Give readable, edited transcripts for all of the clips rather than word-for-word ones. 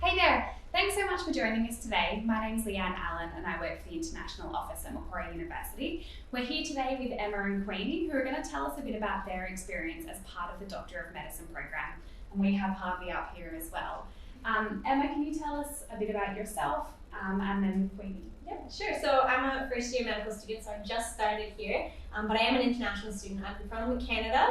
Hey there, thanks so much for joining us today. My name's Leanne Allen and I work for the International Office at Macquarie University. We're here today with Emma and Queenie, who are going to tell us a bit about their experience as part of the Doctor of Medicine program. And we have Harvey up here as well. Emma, can you tell us a bit about yourself and then Queenie? Yeah, sure. So I'm a first year medical student, so I just started here, but I am an international student. I'm from Canada.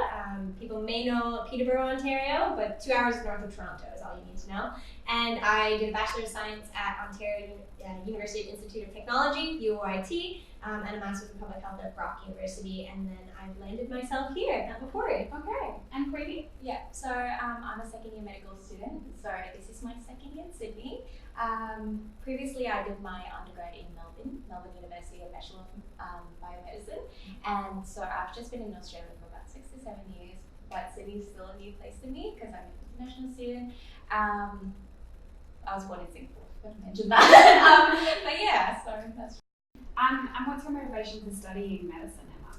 People may know Peterborough, Ontario, but 2 hours north of Toronto is all you need to know. And I did a Bachelor of Science at Ontario University Institute of Technology, UOIT, and a Master's in Public Health at Brock University, and then I've landed myself here at Macquarie. Okay, and Queenie? Yeah, so I'm a second year medical student, so this is my second year in Sydney. Previously I did my undergrad in Melbourne University, a Bachelor of Biomedicine, and so I've just been in Australia for about 6 to 7 years, but Sydney's still a new place to me because I'm an international student. I was born in Singapore, forgot to mention that. But yeah, so that's And what's your motivation for studying medicine, Emma?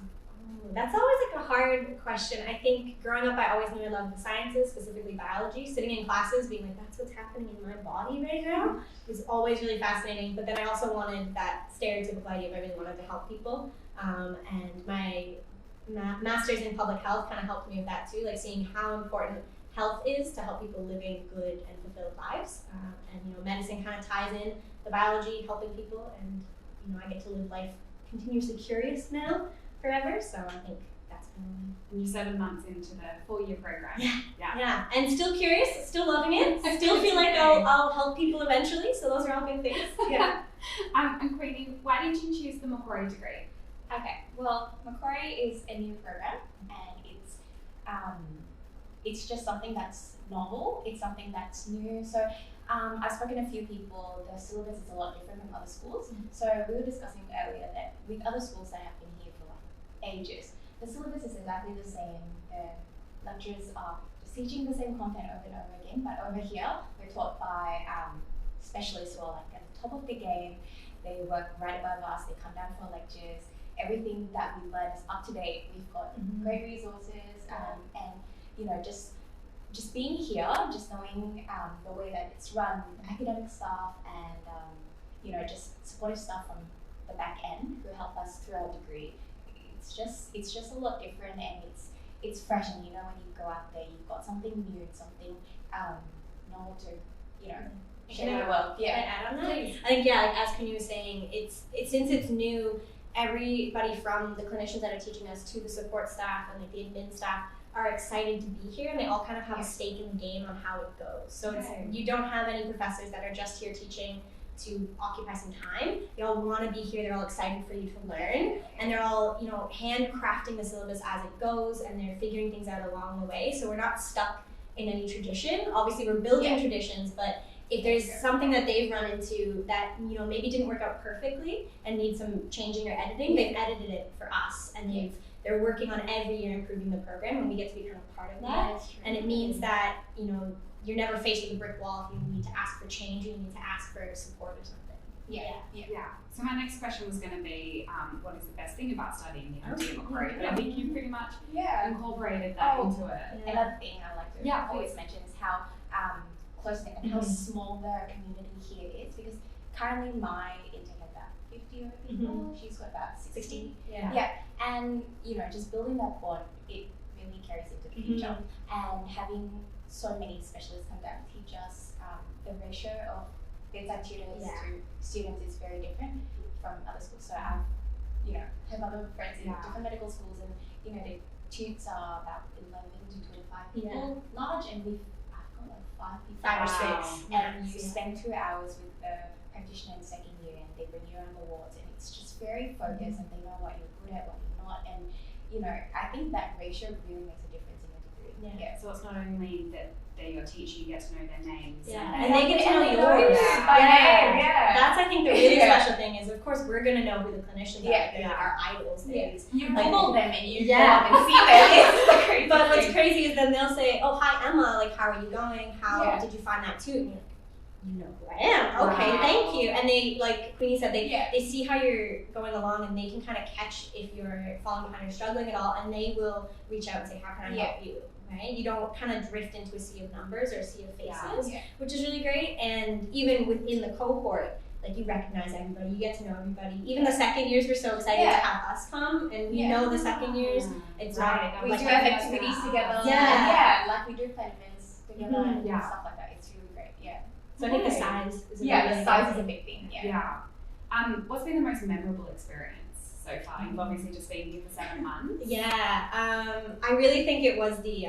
That's always like a hard question. I think growing up, I always knew I loved the sciences, specifically biology. Sitting in classes, being like, that's what's happening in my body right now, was always really fascinating. But then I also wanted that stereotypical idea of I really wanted to help people. And my master's in public health kind of helped me with that too, like seeing how important health is to help people living good and fulfilled lives. And medicine kind of ties in the biology, helping people, and I get to live life continuously curious now forever. So I think that's been And you're 7 months into the 4-year program. yeah, and still curious, still loving it. I still feel like I'll help people eventually. So those are all good things. Yeah. And Queenie, why did you choose the Macquarie degree? okay. Well, Macquarie is a new program, and it's just something that's novel. It's something that's new. So I've spoken to a few people. The syllabus is a lot different from other schools. So we were discussing earlier that with other schools that have been here for like ages, the syllabus is exactly the same. The lecturers are just teaching the same content over and over again. But over here, we're taught by specialists who are like at the top of the game. They work right above us. They come down for lectures. Everything that we learn is up to date. We've got great resources, and just being here, just knowing the way that it's run, academic staff, and just supportive staff from the back end who help us through our degree. It's just a lot different, and it's fresh. And when you go out there, you've got something new, something novel to share with the world. Yeah, I don't know. I think like as Queenie was saying, it's since it's new, everybody from the clinicians that are teaching us to the support staff and like the admin staff are excited to be here, and they all kind of have a stake in the game on how it goes. So you don't have any professors that are just here teaching to occupy some time. They all want to be here. They're all excited for you to learn, and they're all handcrafting the syllabus as it goes, and they're figuring things out along the way. So we're not stuck in any tradition. Obviously, we're building traditions, but if there's something that they've run into that maybe didn't work out perfectly and needs some changing or editing, they've edited it for us, and they're working on every year improving the program, and we get to be kind of part of that. And it means that you're never faced with a brick wall if you need to ask for change, you need to ask for support or something. Yeah. So my next question was going to be, what is the best thing about studying the MD at Macquarie? But I think you pretty much incorporated that into it. Another thing I like to always mention is how close-knit and how small the community here is, because currently my intake has about 50 other people. She's got about 60. And just building that bond, it really carries into the future. And having so many specialists come down and teach us, the ratio of bedside tutors to students is very different from other schools. So I've have other friends in different medical schools, and the tutes are about 11 to 25 people large, and I've got like 5 people. 5 or 6. And you spend 2 hours with the practitioner in second year, and they bring you around the wards, and it's just very focused, and they know what you're good at, what you're not, and I think that ratio really makes a difference in your degree. So it's not only that they're your teacher, you get to know their names. And they get to know yours. That's I think the really special thing is, of course, we're gonna know who the clinicians are. They're like our idols. You Google them and you go up and see them. It's crazy. But what's crazy is then they'll say, "Oh, hi Emma. Like, how are you going? How did you find that too?" And you're like, you know who I am. Okay, thank you. And they, like Queenie said, they see how you're going along, and they can kind of catch if you're falling behind or struggling at all, and they will reach out and say, how can I help you? right? You don't kind of drift into a sea of numbers or a sea of faces, Yeah. which is really great. And even within the cohort, like you recognize everybody, you get to know everybody. Even the second years, we're so excited to have us come, and we know the second years. It's right. We like do have activities together. Yeah. Like we do plan events together and stuff like that. It's really great. Yeah. So I think the size is the size is a big thing. Yeah. What's been the most memorable experience so far? You've obviously just been here for 7 months. I really think it was the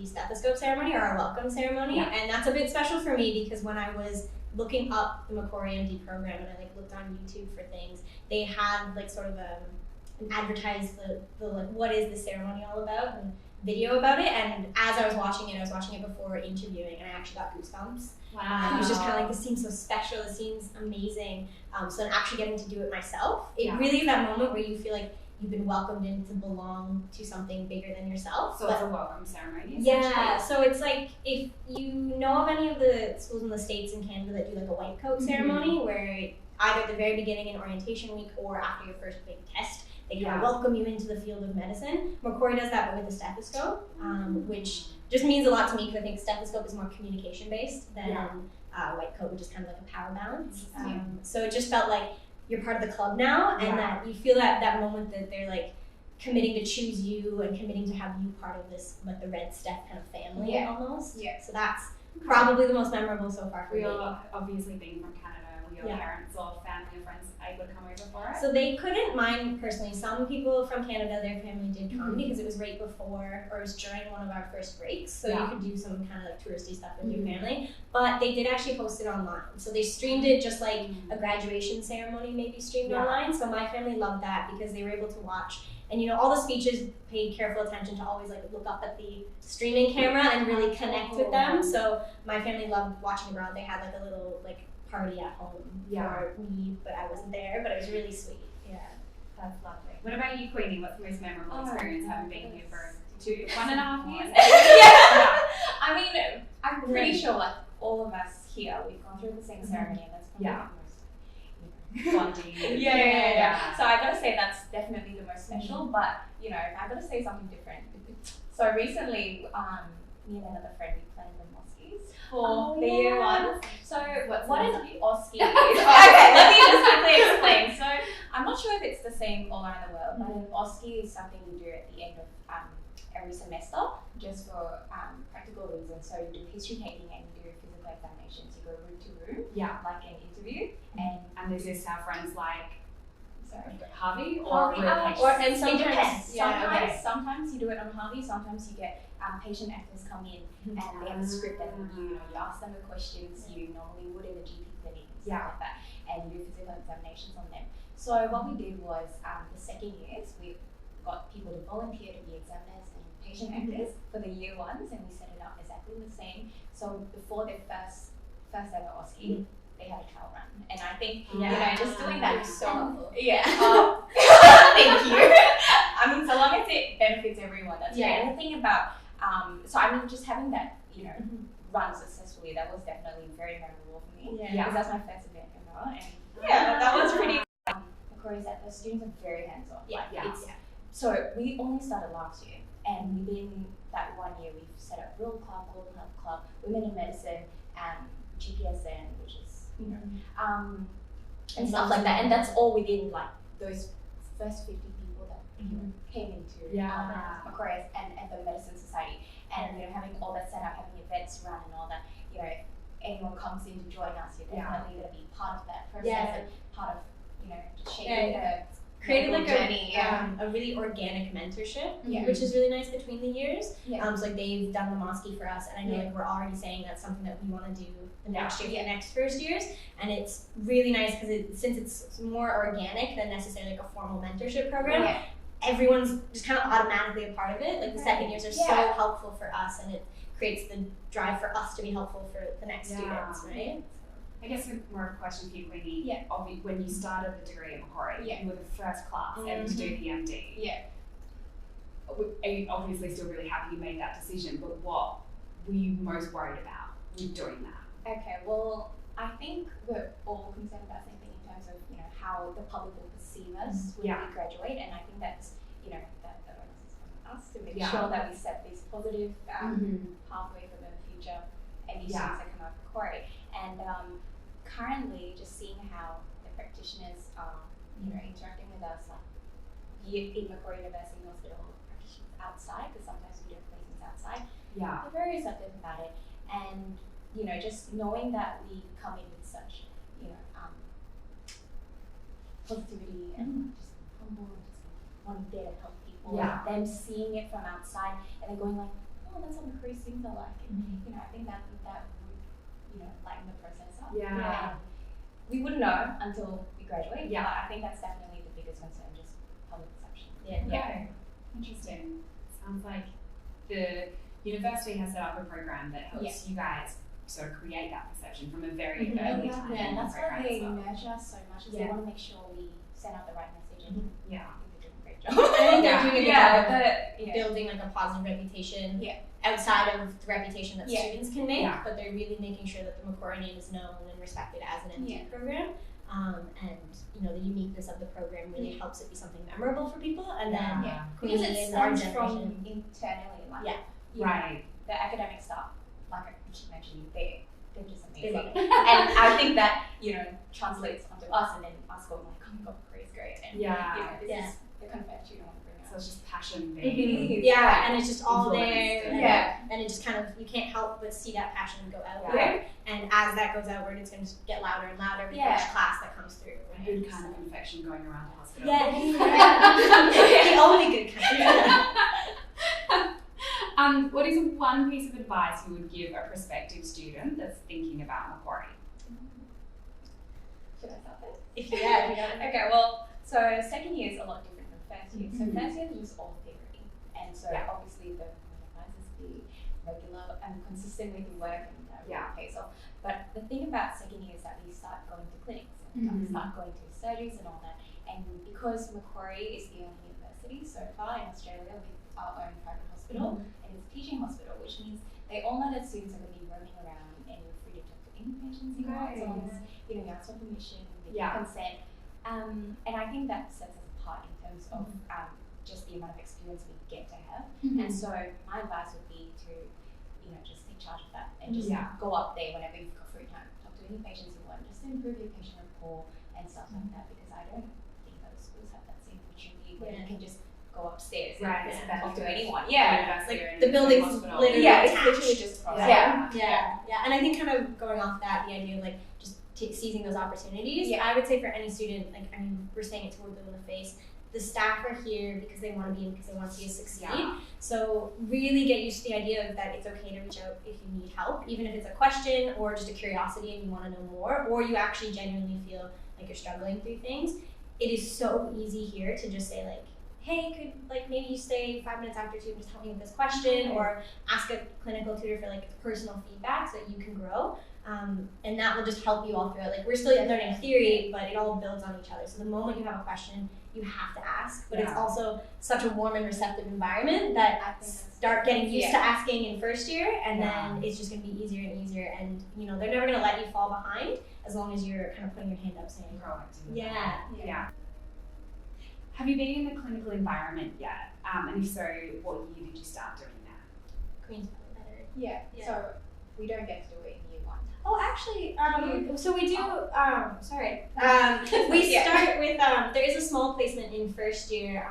stethoscope ceremony or our welcome ceremony, and that's a bit special for me because when I was looking up the Macquarie MD program and I like looked on YouTube for things, they had like sort of an advertise the like what is the ceremony all about and video about it. And as I was watching it before interviewing, and I actually got goosebumps. Wow. It was just kind of like, this seems so special, this seems amazing. So then actually getting to do it myself, it really is that moment where you feel like you've been welcomed in to belong to something bigger than yourself. So it's a welcome ceremony. Yeah, so it's like if you know of any of the schools in the States and Canada that do like a white coat ceremony where either at the very beginning in orientation week or after your first big test, they kind of welcome you into the field of medicine. Macquarie does that but with a stethoscope, which just means a lot to me because I think stethoscope is more communication based than white coat, which is kind of like a power balance. So it just felt like you're part of the club now, and that you feel that moment that they're like committing to choose you and committing to have you part of this, like the Red Steph kind of family almost. Yeah. So that's probably the most memorable so far for me. Obviously being from Canada, were your parents or family or friends able to come over for it? So they couldn't mind personally. Some people from Canada, their family did come because it was right before or it was during one of our first breaks. So you could do some kind of like touristy stuff with your family. But they did actually post it online. So they streamed it just like a graduation ceremony maybe streamed online. So my family loved that because they were able to watch. And you know, all the speeches paid careful attention to always like look up at the streaming camera and really connect with them. So my family loved watching abroad. They had like a little like party at home for me, but I wasn't there, but it was really sweet. Yeah. That's lovely. What about you, Queenie? What's the most memorable experience having been here for 1.5 years? I mean, I'm pretty sure like all of us here, we've gone through the same ceremony, and that's probably the most bonding. So I gotta say that's definitely the most special, but you know, I gotta say something different. So recently, me and another friend, we planned the Moskies for the year one. So what an Oski is? Okay, let me just quickly explain. So I'm not sure if it's the same all around the world, but an Oski is something you do at the end of every semester, just for practical reasons. So you do history taking and you do physical examinations. You go room to room, like an interview, and is this our friends like Harvey or and sometimes sometimes you do it on Harvey. Sometimes you get patient actors come in and they have a script and you ask them the questions you normally would in a GP clinic and stuff like that, and you do physical examinations on them. So what we did was the second years we got people to volunteer to be examiners and patient actors for the year ones, and we set it up exactly the same. So before their first ever Oski, they had a trial run, and I think you know, just doing that is so helpful. Thank you. I mean, so long as it benefits everyone, that's great. And the thing about so I mean, just having that run successfully, that was definitely very memorable for me because that's my first event ever, and that was pretty. Macquarie is that the students are very hands-on. So we only started last year, and within that 1 year, we've set up Real Club, Golden Club, Women in Medicine, and GPSN, which is and stuff like that, and that's all within like those first 50 people that came into Macquarie and the Medicine Society, and you know, having all that set up, having events run and all that. You know, if anyone comes in to join us, you're definitely going to be part of that process and part of just shaping the created like journey, a really organic mentorship, which is really nice between the years. So like they've done the Mosky for us, and I know like we're already saying that's something that we want to do the next year for the next first years, and it's really nice because since it's more organic than necessarily like a formal mentorship program, everyone's just kind of automatically a part of it. Like the second years are so helpful for us, and it creates the drive for us to be helpful for the next students, right? I guess more of a question for you, Queenie. When you started the degree at Macquarie, you were the first class ever to do the MD. Are you obviously still really happy you made that decision, but what were you most worried about with doing that? Okay, well, I think we're all concerned about the same thing in terms of how the public will perceive us when we graduate, and I think that's that onus is on us to make sure that we set these positive pathway for the future MD students that come out of Macquarie. And currently, just seeing how the practitioners are, interacting with us, like in Macquarie University Hospital, practitioners outside, because sometimes we do have placements outside. They're very receptive about it, and just knowing that we come in with such, positivity and just humble and just wanting there to help people. Them seeing it from outside and then going like, oh, that's what Macquarie students are like. And, I think that would, lighten the process up. And we wouldn't know until we graduate. But I think that's definitely the biggest concern, just public perception. Interesting. Sounds like the university has set up a program that helps you guys sort of create that perception from a very early time. And that's why they nurture us so much, is they want to make sure we send out the right message, and I think they're doing a great job. I think they're doing a good job of building like a positive reputation outside of the reputation that students can make, but they're really making sure that the Macquarie name is known and respected as an MD program. And the uniqueness of the program really helps it be something memorable for people, and then because it in our stems from generation internally, the academic staff, like I mentioned, they're just amazing. And I think that translates onto us, and then us going like, oh my god, Macquarie is great, and this is the confetti you don't want to bring out. So it's just passion being and it's just all there, and it just kind of, you can't help but see that passion go outward, and as that goes outward, it's going to get louder and louder with each class that comes through. A good kind of infection going around the hospital. The only good kind. What is one piece of advice you would give a prospective student that's thinking about Macquarie? Should I start there? If you got it. Okay, well, so second year is a lot different from first year. So first year we use all theory, and so obviously the advice is be regular and consistent with your work, and pays off. But the thing about second year is that we start going to clinics and we start going to surgeries and all that. And because Macquarie is the only university so far in Australia with our own private hospital, and it's a teaching hospital, which means they all know that students are going to be roaming around, and you're free to talk to any patients you want, as long as you ask for permission, you consent. And I think that sets us apart in terms of just the amount of experience we get to have. And so my advice would be to just take charge of that, and just go up there whenever you've got free time, talk to any patients you want, just to improve your patient rapport and stuff like that, because I don't think other schools have that same opportunity where you can just go upstairs and talk to anyone. Like the building's literally it's literally just across. And I think kind of going off that, the idea of like just seizing those opportunities, I would say for any student, like, I mean, we're saying it to them in the face, the staff are here because they want to be in, because they want to see us succeed. So really get used to the idea of that it's okay to reach out if you need help, even if it's a question or just a curiosity and you want to know more, or you actually genuinely feel like you're struggling through things. It is so easy here to just say like, hey, could like maybe you stay 5 minutes after 2 and just help me with this question, or ask a clinical tutor for like personal feedback so that you can grow. And that will just help you all through it. Like, we're still learning theory, but it all builds on each other. So the moment you have a question, you have to ask, but it's also such a warm and receptive environment that I start getting used to asking in first year, and then it's just going to be easier and easier, and they're never going to let you fall behind as long as you're kind of putting your hand up saying, Have you been in the clinical environment yet? And if so, what year did you start doing that? Queen's probably better. So we don't get to do it in year 1. Oh, actually, so we do, we start with, there is a small placement in first year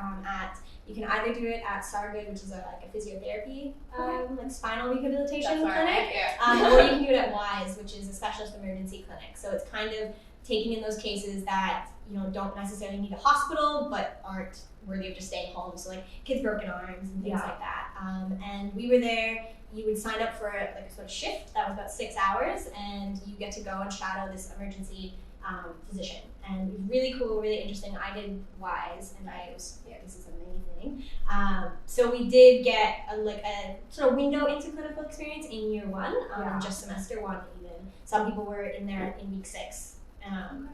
you can either do it at Sargood, which is like a physiotherapy, like spinal rehabilitation clinic, or you can do it at Wise, which is a specialist emergency clinic. So it's kind of taking in those cases that, don't necessarily need a hospital, but aren't worthy of just staying home. So like kids' broken arms and things like that. And we were there. You would sign up for like a sort of shift that was about 6 hours, and you get to go and shadow this emergency physician. And it was really cool, really interesting. I did Wise, and I was, this is amazing. So we did get a sort of window into clinical experience in year 1, just semester 1 even. Some people were in there in week 6.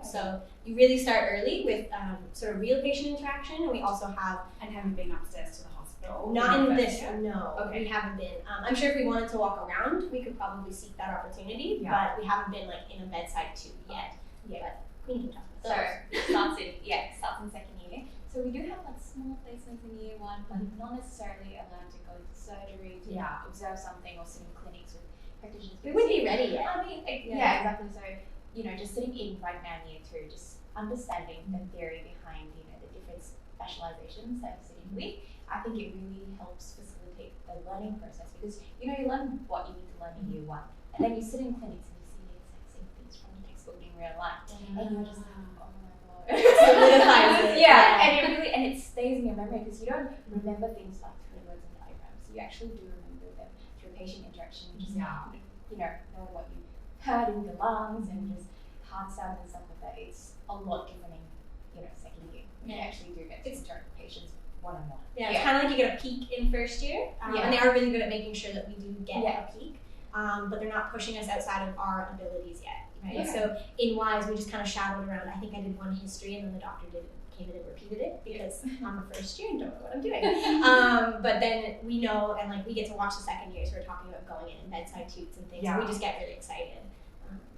So you really start early with sort of real patient interaction, and we also have. And have you been upstairs to the hospital? Not in this, no. We haven't been. I'm sure if we wanted to walk around, we could probably seek that opportunity, but we haven't been like in a bedside too yet. But Queenie can talk about so it starts in second year. So we do have like small placements in year one, but not necessarily allowed to go to surgery to observe something or sit in clinics with practitioners. We wouldn't be ready yet. I mean, yeah, exactly. So, you know, just sitting in right now in year two, just understanding the theory behind, you know, the different specializations that you're sitting with, I think it really helps facilitate the learning process because, you know, you learn what you need to learn in year one, and then you sit in clinics and you see the exact same things from the textbook in real life, and you're just like, oh my god. Solidifies it. Yeah, and it stays in your memory because you don't remember things like through words and diagrams. You actually do remember them through patient interaction, just you know what you heard in your lungs and just heart sounds and stuff like that. It's a lot different in, you know, second year. You actually do get to interact with patients one-on-one. Yeah, it's kind of like you get a peek in first year, and they are really good at making sure that we do get a peek, but they're not pushing us outside of our abilities yet, right? Yeah. So in WISE, we just kind of shadowed around. I think I did one history, and then the doctor came in and repeated it because I'm a first year and don't know what I'm doing. But then we know, and like we get to watch the second years. We're talking about going in and bedside tubes and things. And we just get really excited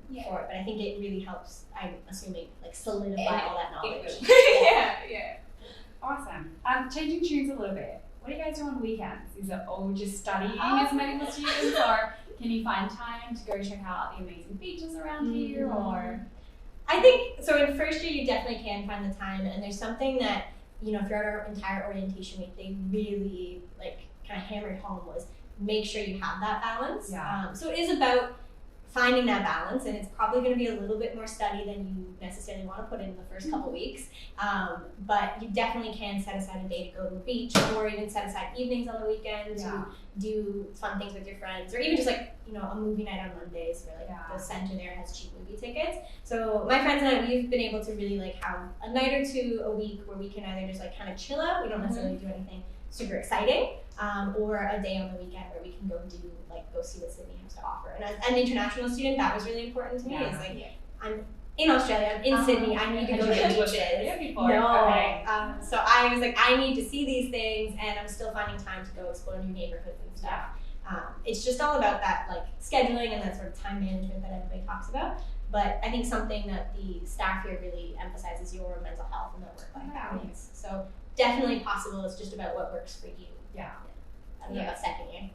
for it. But I think it really helps. I'm assuming like solidify all that knowledge. Yeah. Awesome. Changing tunes a little bit. What do you guys do on weekends? Is it all just studying as medical students, or can you find time to go check out the amazing beaches around here? Or I think so. In first year, you definitely can find the time, and there's something that, you know, throughout our entire orientation week, they really like kind of hammered home was make sure you have that balance. So it is about finding that balance, and it's probably going to be a little bit more study than you necessarily want to put in the first couple weeks. But you definitely can set aside a day to go to the beach, or even set aside evenings on the weekend to do fun things with your friends, or even just like, you know, a movie night on Mondays where like the center there has cheap movie tickets. So my friends and I, we've been able to really like have a night or two a week where we can either just like kind of chill out. We don't necessarily do anything super exciting, or a day on the weekend where we can go see what Sydney has to offer. And as an international student, that was really important to me. It's like I'm in Australia, I'm in Sydney, I need to go to the beaches. So I was like, I need to see these things, and I'm still finding time to go explore new neighborhoods and stuff. It's just all about that like scheduling and that sort of time management that everybody talks about. But I think something that the staff here really emphasizes your mental health and the work-life balance. So definitely possible. It's just about what works for you. I don't know about second year.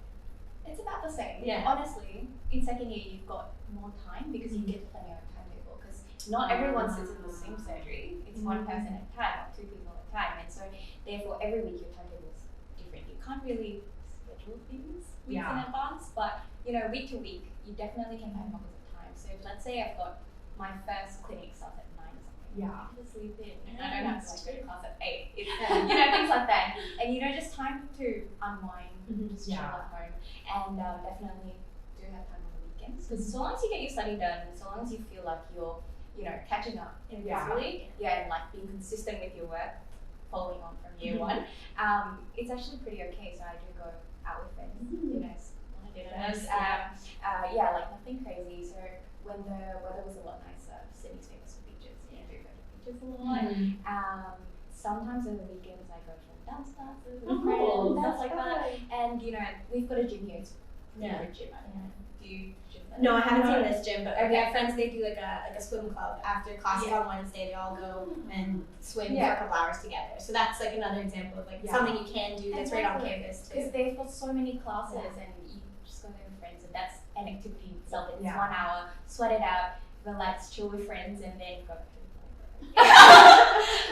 It's about the same. Yeah. Honestly, in second year you've got more time because you get plenty of timetable. Because not everyone sits in the same surgery. It's one person at a time, or two people at a time, and so therefore every week your timetable is different. You can't really schedule things weeks in advance, but you know, week to week you definitely can find pockets of time. So if, let's say I've got my first clinic starts at 9 or something. I can sleep in, and I don't have to like go to class at 8. It's, you know, things like that, and you know, just time to unwind, just chill at home. And definitely do have time on the weekends, because so long as you get your study done, and so long as you feel like you're, you know, catching up really, and like being consistent with your work, following on from year one, it's actually pretty okay. So I do go out with friends, dinners, like nothing crazy. So when the weather was a lot nicer, Sydney's famous for beaches. I do go to beaches a lot. Sometimes on the weekends I go to dance classes with friends, stuff like that. And you know, we've got a gym here. It's a gym. Do you gym? No, I haven't seen this gym, but we have friends. They do like a swim club after classes on Wednesday. They all go and swim for a couple hours together. So that's like another example of like something you can do that's right on campus too. Because they've got so many classes, and you just go there with friends, and that's an activity in itself. It's 1 hour, sweat it out, relax, chill with friends, and then go back to the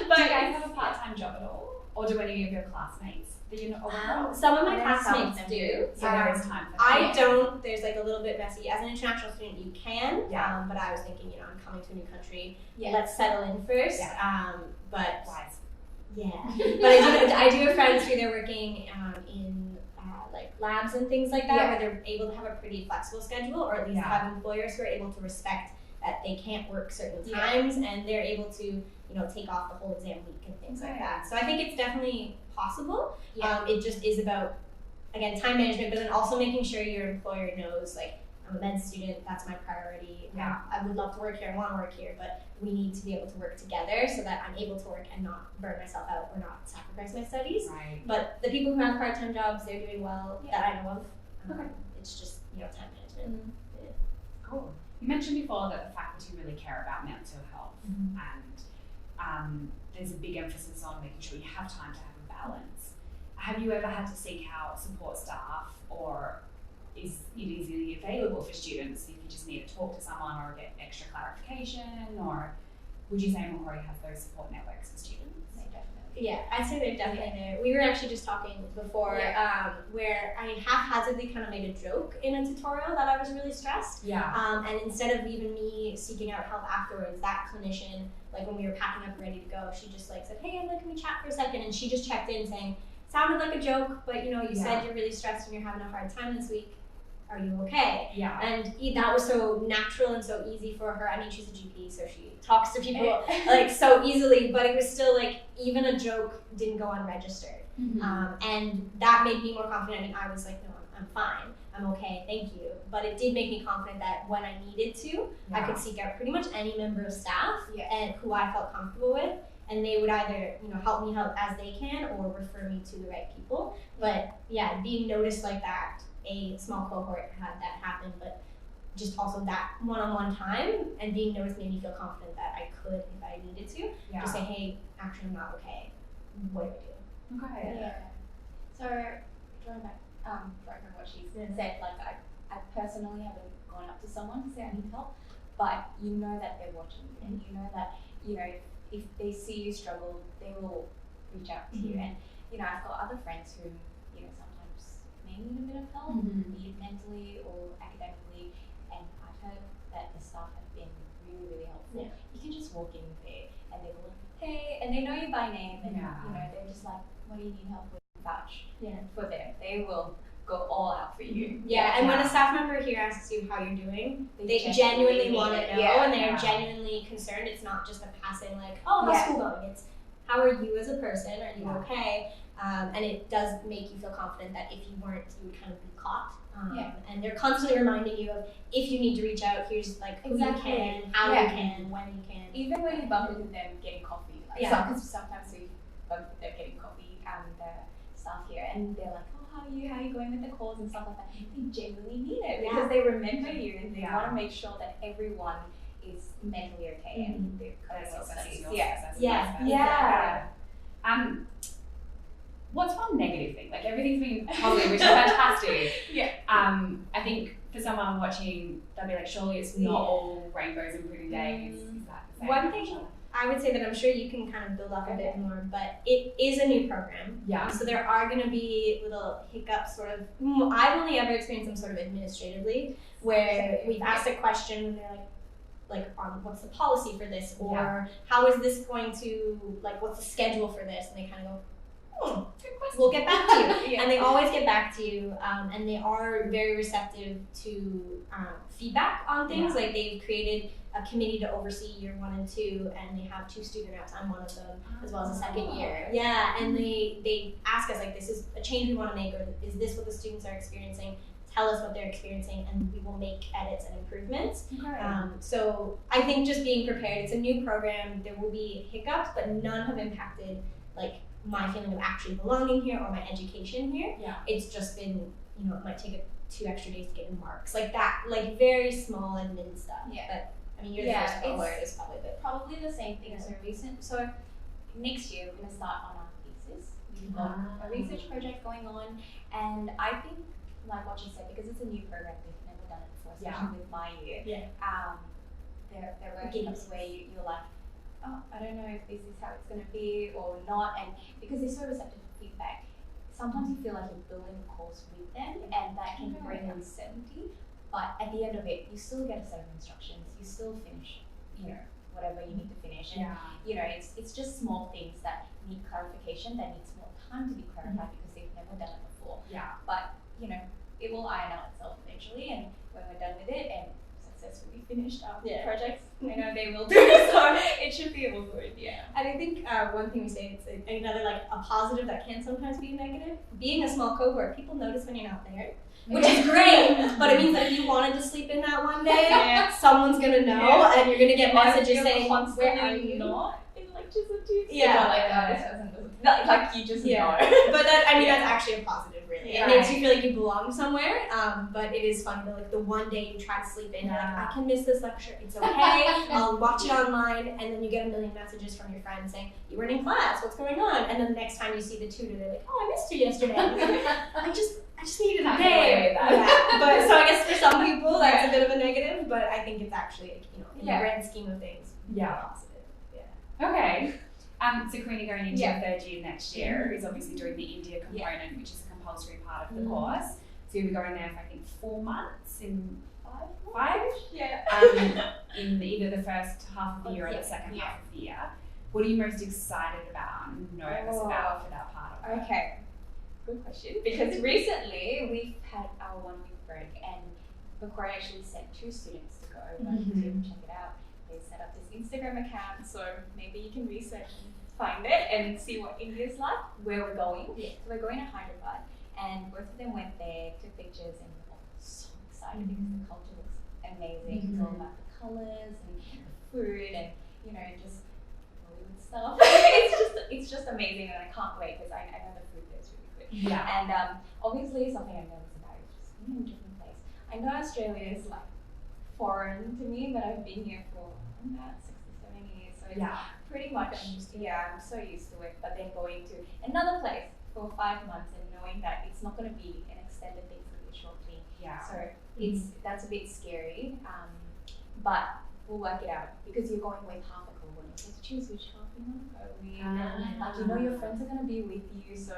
But do you guys have a part-time job at all? Or do any of your classmates that you know aware of? Some of my classmates do. So there is time for that. I don't. There's like a little bit messy. As an international student, you can. But I was thinking, you know, I'm coming to a new country. Let's settle in first. But Wise. But I do have friends who they're working in like labs and things like that, where they're able to have a pretty flexible schedule, or at least have employers who are able to respect that they can't work certain times, and they're able to, you know, take off the whole exam week and things like that. So I think it's definitely possible. It just is about, again, time management, but then also making sure your employer knows, like, I'm a med student, that's my priority. I would love to work here, I want to work here, but we need to be able to work together so that I'm able to work and not burn myself out or not sacrifice my studies. But the people who have part-time jobs, they're doing well that I know of. It's just, you know, time management. Cool. You mentioned before that the faculty really care about mental health, and there's a big emphasis on making sure you have time to have a balance. Have you ever had to seek out support staff, or is it easily available for students if you just need to talk to someone or get extra clarification, or would you say Macquarie has those support networks for students? Yeah, I'd say they're definitely there. We were actually just talking before where I haphazardly kind of made a joke in a tutorial that I was really stressed. Yeah. And instead of even me seeking out help afterwards, that clinician, like when we were packing up and ready to go, she just like said, "Hey, can we chat for a second?" And she just checked in saying, "Sounded like a joke, but you said you're really stressed and you're having a hard time this week. Are you okay?" Yeah. And that was so natural and so easy for her. I mean, she's a GP, so she talks to people like so easily, but it was still like even a joke didn't go unregistered. And that made me more confident. I mean, I was like, no, I'm fine. I'm okay. Thank you. But it did make me confident that when I needed to, I could seek out pretty much any member of staff and who I felt comfortable with. And they would either, help me out as they can or refer me to the right people. But yeah, being noticed like that, a small cohort had that happen, but just also that one-on-one time and being noticed made me feel confident that I could, if I needed to, just say, "Hey, actually I'm not okay. What do I do?" Okay. Yeah. So drawing back from what she said, like I personally haven't gone up to someone to say I need help, but you know that they're watching you, and you know that if they see you struggle, they will reach out to you. And I've got other friends who sometimes may need a bit of help, be it mentally or academically, and I've heard that the staff have been really, really helpful. You can just walk in there and they're like, "Hey," and they know you by name, and they're just like, "What do you need help with?" Vouch for them. They will go all out for you. And when a staff member here asks you how you're doing, they genuinely want to know, and they're genuinely concerned. It's not just a passing like, "Oh, how's school going?" It's, "How are you as a person? Are you okay?" And it does make you feel confident that if you weren't, you would kind of be caught. And they're constantly reminding you of, if you need to reach out, here's like who you can, how you can, when you can. Even when you bump into them getting coffee, because sometimes we bump into them getting coffee, the staff here, and they're like, "Oh, how are you going with the calls and stuff like that?" They genuinely mean it because they remember you and they want to make sure that everyone is mentally okay and they're studies. What's one negative thing? Like, everything's been positive, which is fantastic. I think for someone watching, they'll be like, surely it's not all rainbows and pretty days. Is that the same? One thing I would say that I'm sure you can kind of build up a bit more, but it is a new program. So there are going to be little hiccups, sort of. I've only ever experienced them sort of administratively, where we've asked a question and they're like on what's the policy for this, or how is this going to, like, what's the schedule for this, and they kind of go, "We'll get back to you." And they always get back to you, and they are very receptive to feedback on things. Like, they've created a committee to oversee year 1 and 2, and they have 2 student reps. I'm one of them, as well as a second year. And they ask us, like, this is a change we want to make, or is this what the students are experiencing? Tell us what they're experiencing, and we will make edits and improvements. So I think just being prepared. It's a new program. There will be hiccups, but none have impacted like my feeling of actually belonging here or my education here. It's just been, it might take 2 extra days to get in marks, like that, like very small admin stuff. But I mean, you're the first cohort, it's probably the same thing. So next year we're going to start on our thesis. We've got a research project going on, and I think, like what you said, because it's a new program, we've never done it before, especially with my year. There were times where you're like, "Oh, I don't know if this is how it's going to be or not," and because they're so receptive to feedback, sometimes you feel like you're building a course with them, and that can bring uncertainty. But at the end of it, you still get a set of instructions. You still finish, whatever you need to finish, and it's just small things that need clarification, that needs more time to be clarified because they've never done it before. But it will iron out itself eventually, and when we're done with it and successfully finished our projects, I know they will do, so it should be able to. And I think one thing we say, it's another like a positive that can sometimes be negative. Being a small cohort, people notice when you're not there, which is great, but it means that if you wanted to sleep in that one day, someone's gonna know, and you're gonna get messages saying, "Where are you?" Not in like pictures of you. Yeah. Like, this person doesn't. Like, you just know. But that, I mean, that's actually a positive, really. It makes you feel like you belong somewhere. But it is fun that, like, the one day you try to sleep in, you're like, I can miss this lecture. It's okay. I'll watch it online. And then you get a million messages from your friends saying, you weren't in class. What's going on? And then the next time you see the tutor, they're like, oh, I missed you yesterday. I just needed a day. Yeah. But so I guess for some people that's a bit of a negative, but I think it's actually, you know, in the grand scheme of things, positive. Yeah. Okay. So Queenie, going into your third year next year is obviously doing the India component, which is a compulsory part of the course. So you'll be going there for, I think, 4 months in 5? In either the first half of the year or the second half of the year. What are you most excited about and nervous about for that part of it? Okay. Good question. Because recently we've had our 1 week break and Macquarie actually sent 2 students to go over to check it out. They set up this Instagram account, so maybe you can research and find it and see what India's like, where we're going. So we're going to Hyderabad, and both of them went there, took pictures, and we're all so excited because the culture looks amazing. It's all about the colours and the food and, you know, just Bollywood stuff. it's just amazing, and I can't wait because I know the food there is really good. Yeah. And obviously something I'm nervous about is just being in a different place. I know Australia is like foreign to me, but I've been here for about 6 or 7 years, so it's pretty much I'm so used to it. But then going to another place for 5 months and knowing that it's not going to be an extended thing for you shortly, so that's a bit scary. But we'll work it out because you're going with half a cohort. You get to choose which half you want to go with, and like you know your friends are going to be with you, so.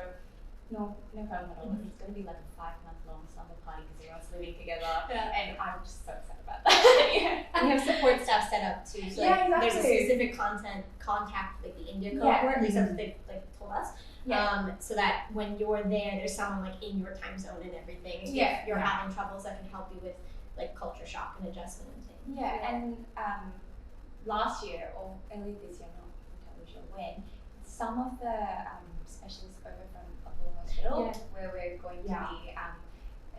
No problem at all. It's going to be like a 5-month-long summer party because everyone's living together, and I'm just so excited about that. And we have support staff set up too. So exactly. There's a specific contact like the India cohort. At least that's what they told us. So that when you're there, there's someone like in your time zone and everything. If you're having troubles, that can help you with like culture shock and adjustment and things. And last year or early this year, I'm not entirely sure when, some of the specialists over from Hospital, where we're going to be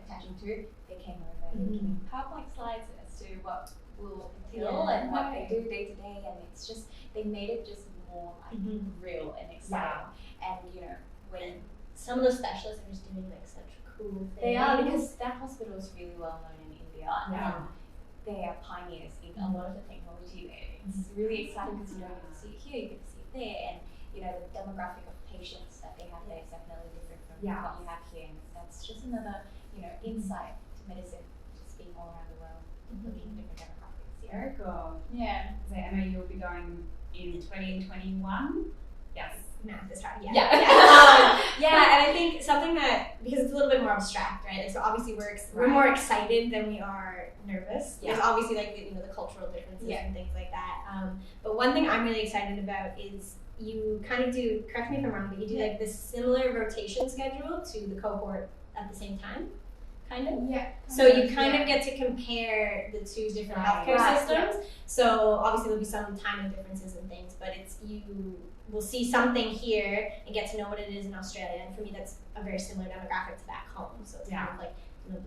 attaching to, they came over and gave me PowerPoint slides as to what will entail and what they do day to day, and it's just they made it just more like real and exciting. And you know, when some of those specialists are just doing like such cool things. They are, because that hospital is really well known in India, and they are pioneers in a lot of the technology there. It's really exciting because you don't even see it here, you get to see it there, and you know the demographic of patients that they have there is definitely different from what you have here. And that's just another, you know, insight to medicine, just being all around the world, looking at different demographics. Very cool. Yeah. So Emma, you'll be going in 2021. Yes. Math is hard. And I think something that, because it's a little bit more abstract, right? Like, so obviously we're more excited than we are nervous. There's obviously like the cultural differences and things like that. But one thing I'm really excited about is you kind of do, correct me if I'm wrong, but you do like this similar rotation schedule to the cohort at the same time, kind of? So you kind of get to compare the two different healthcare systems. So obviously there'll be some timing differences and things, but you will see something here and get to know what it is in Australia. And for me, that's a very similar demographic to back home. So it's kind of like, you know,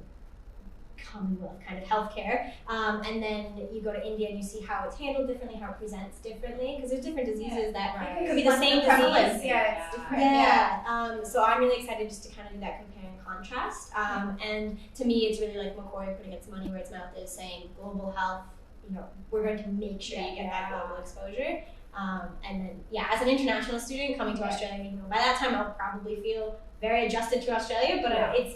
Commonwealth kind of healthcare, and then you go to India and you see how it's handled differently, how it presents differently, because there's different diseases that could be the same disease. It's different. So I'm really excited just to kind of do that compare and contrast. And to me, it's really like Macquarie putting its money where its mouth is, saying global health. You know, we're going to make sure you get that global exposure. And then, as an international student coming to Australia, you know, by that time I'll probably feel very adjusted to Australia, but it's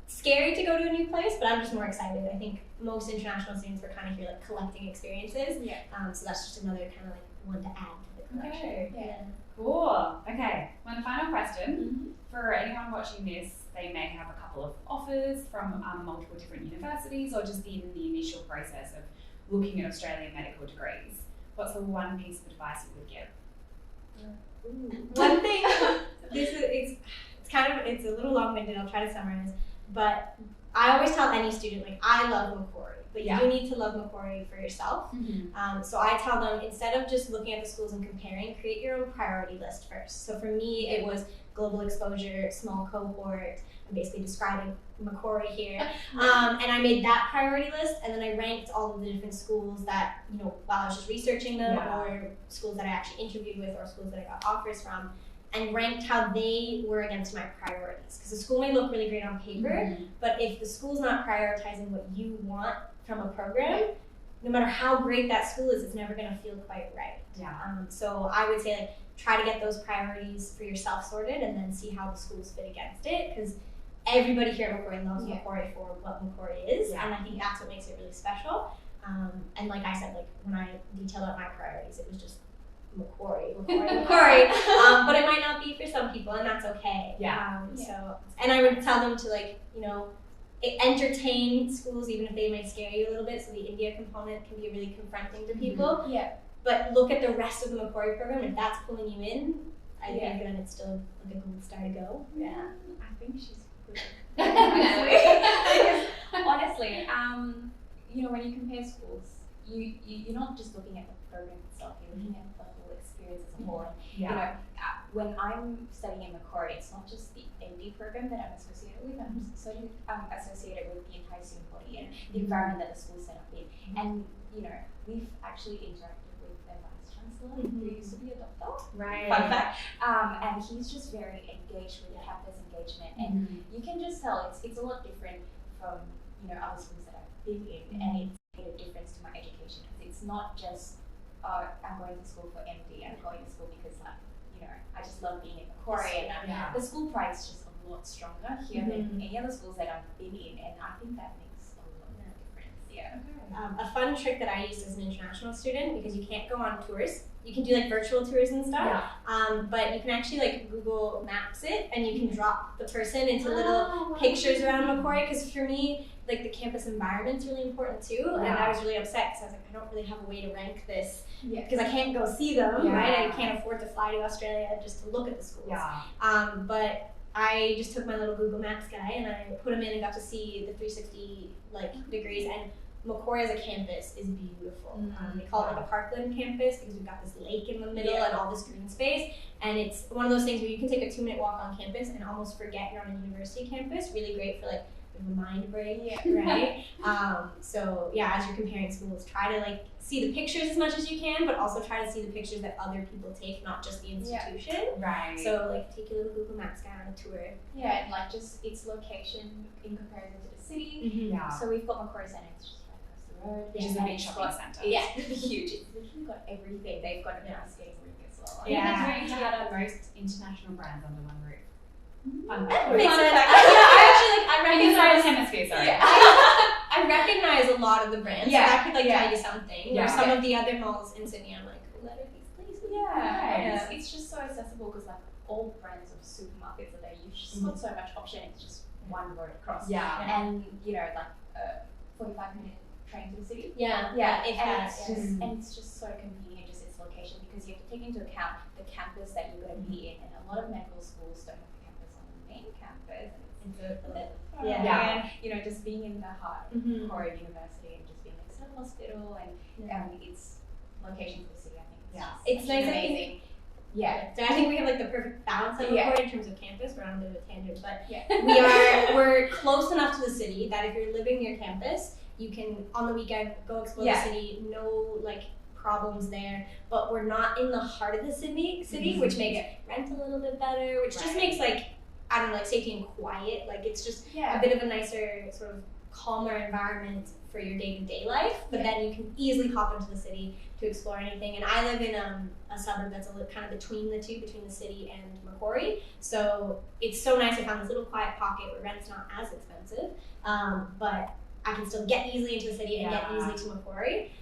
scary to go to a new place, but I'm just more excited. I think most international students were kind of here like collecting experiences. So that's just another kind of like one to add to the collection. Cool. Okay, one final question. For anyone watching this, they may have a couple of offers from multiple different universities or just in the initial process of looking at Australian medical degrees. What's the one piece of advice you would give? One thing, it's a little long-winded, I'll try to summarize. But I always tell any student, like, I love Macquarie, but Yeah. you need to love Macquarie for yourself. So I tell them, instead of just looking at the schools and comparing, create your own priority list first. So for me, it was global exposure, small cohort. I'm basically describing Macquarie here. And I made that priority list, and then I ranked all of the different schools that, you know, while I was just researching them, or schools that I actually interviewed with, or schools that I got offers from, and ranked how they were against my priorities. Because the school may look really great on paper, but if the school's not prioritizing what you want from a program, no matter how great that school is, it's never going to feel quite right. So I would say, like, try to get those priorities for yourself sorted, and then see how the schools fit against it. Because everybody here at Macquarie loves Macquarie for what Macquarie is, and I think that's what makes it really special. And like I said, like, when I detailed out my priorities, it was just Macquarie. But it might not be for some people, and that's okay. So, and I would tell them to, like, you know, entertain schools even if they may scare you a little bit. So the India component can be really confronting to people. But look at the rest of the Macquarie program. If that's pulling you in, I think then it's still like a good star to go. I think she's good. Honestly, you know, when you compare schools, you're not just looking at the program itself, you're looking at the whole experience as a whole. You know, when I'm studying in Macquarie, it's not just the MD program that I'm associated with, I'm associated with the entire student body and the environment that the school set up in. And, you know, we've actually interacted with the Vice Chancellor, who used to be a doctor. Fun fact. And he's just very engaged with campus engagement. And you can just tell it's a lot different from, you know, other schools that I've been in. And it's made a difference to my education. It's not just, I'm going to school for MD, I'm going to school because, like, you know, I just love being in Macquarie. And the school pride is just a lot stronger here than any other schools that I've been in. And I think that makes a lot of difference. A fun trick that I used as an international student, because you can't go on tours. You can do like virtual tours and stuff, but you can actually like Google Maps it, and you can drop the person into little pictures around Macquarie. Because for me, like, the campus environment's really important too, and I was really upset because I was like, I don't really have a way to rank this because I can't go see them, right? I can't afford to fly to Australia just to look at the schools. But I just took my little Google Maps guy and I put him in and got to see the 360 like degrees. And Macquarie as a campus is beautiful. They call it like a parkland campus because we've got this lake in the middle and all this green space. And it's one of those things where you can take a 2-minute walk on campus and almost forget you're on a university campus. Really great for like a mind break, right? So yeah, as you're comparing schools, try to like see the pictures as much as you can, but also try to see the pictures that other people take, not just the institution. So like take your little Google Maps guy on a tour. And like just its location in comparison to the city. So we've got Macquarie Centre, it's just right across the road. Which is a big shopping centre. It's huge. It's literally got everything. They've got a nice skating rink as well. It's great to have the most international brands under one roof. Fun fact. I recognize hemisphere, sorry. I recognize a lot of the brands. So that could like tell you something. Or some of the other malls in Sydney, I'm like, what are these places? It's just so accessible because like all brands of supermarkets are there. You've just got so much option. It's just one road across. And you know, like 45-minute train to the city. It's just so convenient, just its location, because you have to take into account the campus that you're going to be in, and a lot of medical schools don't have the campus on the main campus. It's a little far. And you know, just being in the heart of Macquarie University and just being next to the hospital and its location to the city, I think it's nice. amazing. So I think we have like the perfect balance of Macquarie in terms of campus. We're on a bit of a tangent, but we're close enough to the city that if you're living near campus, you can on the weekend go explore the city. No like problems there, but we're not in the heart of the city, which makes rent a little bit better, which just makes like, I don't know, like safety and quiet. Like it's just a bit of a nicer sort of calmer environment for your day-to-day life, but then you can easily hop into the city to explore anything. And I live in a suburb that's kind of between the two, between the city and Macquarie. So it's so nice. I found this little quiet pocket where rent's not as expensive, but I can still get easily into the city and get easily to Macquarie.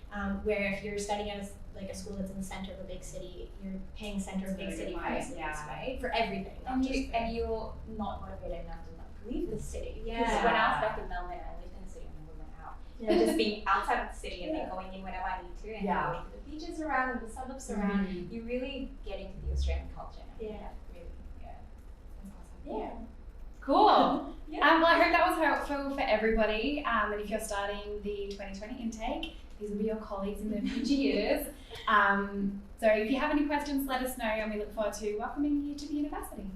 Where if you're studying at a school that's in the center of a big city, you're paying center of big city prices, right? For everything. And you're not motivated enough to like leave the city. Because when I was back in Melbourne, I lived in the city and never went out. Just being outside of the city and then going in whenever I need to, and going to the beaches around and the suburbs around, you really get into the Australian culture. That's awesome. Cool. Well, I hope that was helpful for everybody. And if you're starting the 2020 intake, these will be your colleagues in the future years. So if you have any questions, let us know, and we look forward to welcoming you to the university.